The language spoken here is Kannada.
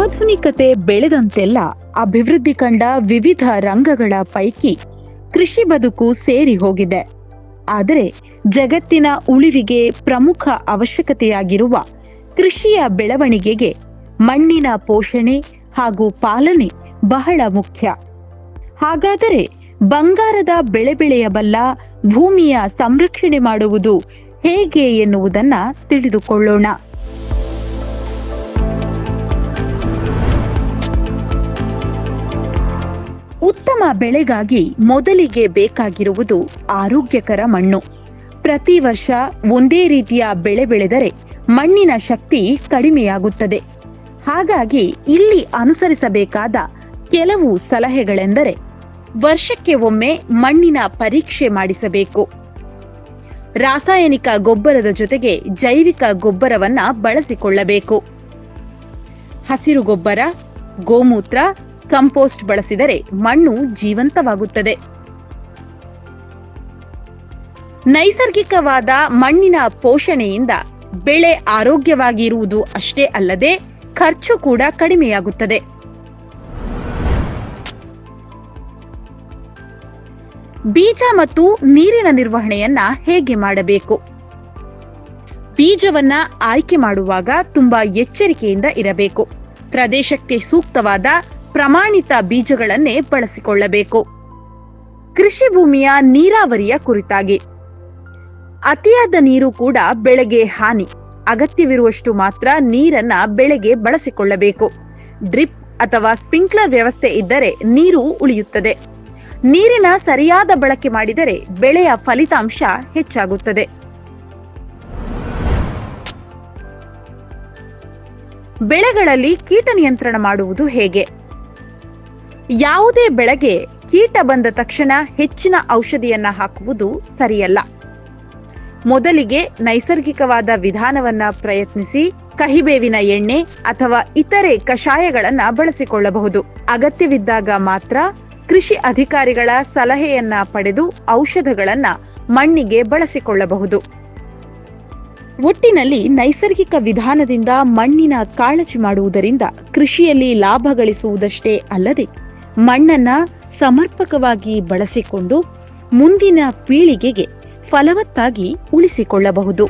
ಆಧುನಿಕತೆ ಬೆಳೆದಂತೆಲ್ಲ ಅಭಿವೃದ್ಧಿ ಕಂಡ ವಿವಿಧ ರಂಗಗಳ ಪೈಕಿ ಕೃಷಿ ಬದುಕು ಸೇರಿ ಹೋಗಿದೆ. ಆದರೆ ಜಗತ್ತಿನ ಉಳಿವಿಗೆ ಪ್ರಮುಖ ಅವಶ್ಯಕತೆಯಾಗಿರುವ ಕೃಷಿಯ ಬೆಳವಣಿಗೆಗೆ ಮಣ್ಣಿನ ಪೋಷಣೆ ಹಾಗೂ ಪಾಲನೆ ಬಹಳ ಮುಖ್ಯ. ಹಾಗಾದರೆ ಬಂಗಾರದ ಬೆಳೆ ಬೆಳೆಯಬಲ್ಲ ಭೂಮಿಯ ಸಂರಕ್ಷಣೆ ಮಾಡುವುದು ಹೇಗೆ ಎನ್ನುವುದನ್ನು ತಿಳಿದುಕೊಳ್ಳೋಣ. ಉತ್ತಮ ಬೆಳೆಗಾಗಿ ಮೊದಲಿಗೆ ಬೇಕಾಗಿರುವುದು ಆರೋಗ್ಯಕರ ಮಣ್ಣು. ಪ್ರತಿ ವರ್ಷ ಒಂದೇ ರೀತಿಯ ಬೆಳೆ ಬೆಳೆದರೆ ಮಣ್ಣಿನ ಶಕ್ತಿ ಕಡಿಮೆಯಾಗುತ್ತದೆ. ಹಾಗಾಗಿ ಇಲ್ಲಿ ಅನುಸರಿಸಬೇಕಾದ ಕೆಲವು ಸಲಹೆಗಳೆಂದರೆ, ವರ್ಷಕ್ಕೆ ಒಮ್ಮೆ ಮಣ್ಣಿನ ಪರೀಕ್ಷೆ ಮಾಡಿಸಬೇಕು. ರಾಸಾಯನಿಕ ಗೊಬ್ಬರದ ಜೊತೆಗೆ ಜೈವಿಕ ಗೊಬ್ಬರವನ್ನ ಬಳಸಿಕೊಳ್ಳಬೇಕು. ಹಸಿರು ಗೊಬ್ಬರ, ಗೋಮೂತ್ರ, ಕಂಪೋಸ್ಟ್ ಬಳಸಿದರೆ ಮಣ್ಣು ಜೀವಂತವಾಗುತ್ತದೆ. ನೈಸರ್ಗಿಕವಾದ ಮಣ್ಣಿನ ಪೋಷಣೆಯಿಂದ ಬೆಳೆ ಆರೋಗ್ಯವಾಗಿರುವುದು ಅಷ್ಟೇ ಅಲ್ಲದೆ ಖರ್ಚು ಕೂಡ ಕಡಿಮೆಯಾಗುತ್ತದೆ. ಬೀಜ ಮತ್ತು ನೀರಿನ ನಿರ್ವಹಣೆಯನ್ನ ಹೇಗೆ ಮಾಡಬೇಕು? ಬೀಜವನ್ನ ಆಯ್ಕೆ ಮಾಡುವಾಗ ತುಂಬಾ ಎಚ್ಚರಿಕೆಯಿಂದ ಇರಬೇಕು. ಪ್ರದೇಶಕ್ಕೆ ಸೂಕ್ತವಾದ ಪ್ರಮಾಣಿತ ಬೀಜಗಳನ್ನೇ ಬಳಸಿಕೊಳ್ಳಬೇಕು. ಕೃಷಿ ಭೂಮಿಯ ನೀರಾವರಿಯ ಕುರಿತಾಗಿ, ಅತಿಯಾದ ನೀರು ಕೂಡ ಬೆಳೆಗೆ ಹಾನಿ. ಅಗತ್ಯವಿರುವಷ್ಟು ಮಾತ್ರ ನೀರನ್ನ ಬೆಳೆಗೆ ಬಳಸಿಕೊಳ್ಳಬೇಕು. ಡ್ರಿಪ್ ಅಥವಾ ಸ್ಪ್ರಿಂಕ್ಲರ್ ವ್ಯವಸ್ಥೆ ಇದ್ದರೆ ನೀರು ಉಳಿಯುತ್ತದೆ. ನೀರಿನ ಸರಿಯಾದ ಬಳಕೆ ಮಾಡಿದರೆ ಬೆಳೆಯ ಫಲಿತಾಂಶ ಹೆಚ್ಚಾಗುತ್ತದೆ. ಬೆಳೆಗಳಲ್ಲಿ ಕೀಟ ನಿಯಂತ್ರಣ ಮಾಡುವುದು ಹೇಗೆ? ಯಾವುದೇ ಬೆಳೆಗೆ ಕೀಟ ಬಂದ ತಕ್ಷಣ ಹೆಚ್ಚಿನ ಔಷಧಿಯನ್ನ ಹಾಕುವುದು ಸರಿಯಲ್ಲ. ಮೊದಲಿಗೆ ನೈಸರ್ಗಿಕವಾದ ವಿಧಾನವನ್ನ ಪ್ರಯತ್ನಿಸಿ ಕಹಿಬೇವಿನ ಎಣ್ಣೆ ಅಥವಾ ಇತರೆ ಕಷಾಯಗಳನ್ನ ಬಳಸಿಕೊಳ್ಳಬಹುದು. ಅಗತ್ಯವಿದ್ದಾಗ ಮಾತ್ರ ಕೃಷಿ ಅಧಿಕಾರಿಗಳ ಸಲಹೆಯನ್ನ ಪಡೆದು ಔಷಧಗಳನ್ನ ಮಣ್ಣಿಗೆ ಬಳಸಿಕೊಳ್ಳಬಹುದು. ಒಟ್ಟಿನಲ್ಲಿ ನೈಸರ್ಗಿಕ ವಿಧಾನದಿಂದ ಮಣ್ಣಿನ ಕಾಳಜಿ ಮಾಡುವುದರಿಂದ ಕೃಷಿಯಲ್ಲಿ ಲಾಭ ಗಳಿಸುವುದಷ್ಟೇ ಅಲ್ಲದೆ ಮಣ್ಣನ್ನ ಸಮರ್ಪಕವಾಗಿ ಬಳಸಿಕೊಂಡು ಮುಂದಿನ ಪೀಳಿಗೆಗೆ ಫಲವತ್ತಾಗಿ ಉಳಿಸಿಕೊಳ್ಳಬಹುದು.